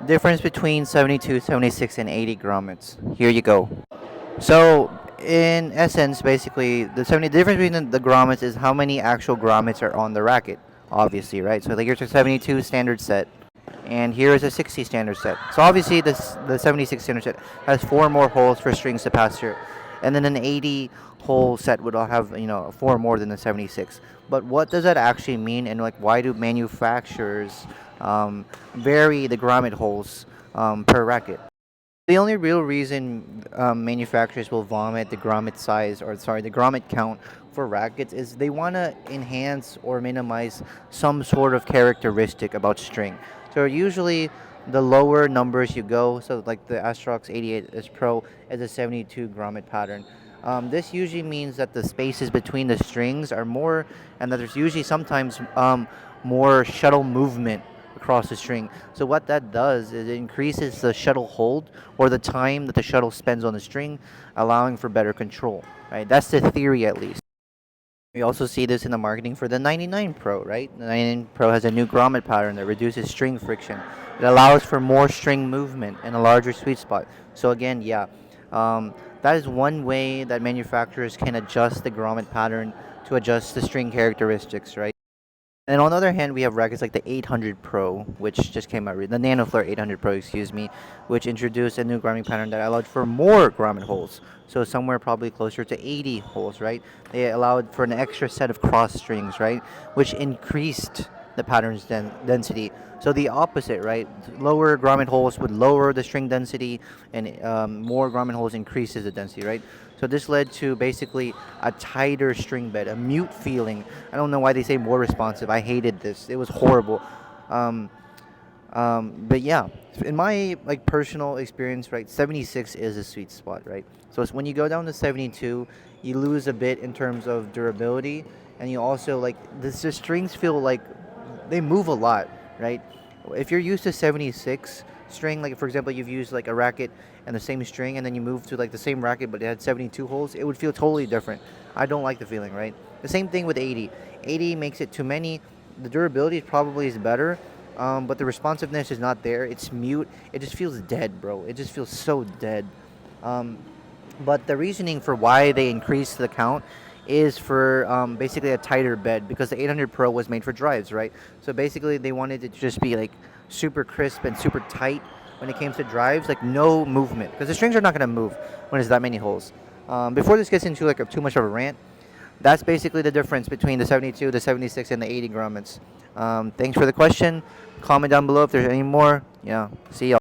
Difference between 72, 76, and 80 grommets. Here you go. So, in essence, basically, the difference between the grommets is how many actual grommets are on the racket, obviously, right? So, like, here's a 72 standard set, and here is a 60 standard set. So, obviously, the 76 standard set has four more holes for strings to pass through, and then an 80 hole set would all have, four more than the 76. But what does that actually mean, and like, why do manufacturers vary the grommet holes per racket? The only real reason manufacturers will vomit the grommet size, or sorry, the grommet count for rackets is they want to enhance or minimize some sort of characteristic about string. So usually the lower numbers you go, so like the Astrox 88 S Pro is a 72 grommet pattern. This usually means that the spaces between the strings are more, and that there's usually sometimes more shuttle movement across the string. So what that does is it increases the shuttle hold, or the time that the shuttle spends on the string, allowing for better control. Right? That's the theory, at least. We also see this in the marketing for the 99 Pro, right? The 99 Pro has a new grommet pattern that reduces string friction. It allows for more string movement and a larger sweet spot. So again, yeah, that is one way that manufacturers can adjust the grommet pattern to adjust the string characteristics, right? And on the other hand, we have rackets like the 800 Pro, which just came out, the NanoFlare 800 Pro, excuse me, which introduced a new grommet pattern that allowed for more grommet holes. So somewhere probably closer to 80 holes, right? They allowed for an extra set of cross strings, right, which increased the pattern's density. So the opposite, right? Lower grommet holes would lower the string density, and more grommet holes increases the density, right? So this led to basically a tighter string bed, a mute feeling. I don't know why they say more responsive. I hated this. It was horrible. Um, but yeah, in my like personal experience, right, 76 is a sweet spot, right? So it's when you go down to 72, you lose a bit in terms of durability, and you also like the strings feel like they move a lot, right? If you're used to 76 string, like for example, you've used like a racket and the same string, and then you move to like the same racket but it had 72 holes, it would feel totally different. I don't like the feeling, right? The same thing with 80. 80 makes it too many. The durability probably is better, but the responsiveness is not there. It's mute. It just feels dead, bro. It just feels so dead. Um, but the reasoning for why they increased the count is for basically a tighter bed, because the 800 Pro was made for drives, right? So basically, they wanted it to just be like super crisp and super tight when it came to drives, like no movement, because the strings are not going to move when there's that many holes. Before this gets into like too much of a rant, that's basically the difference between the 72, the 76, and the 80 grommets. Thanks for the question. Comment down below if there's any more. Yeah, see y'all.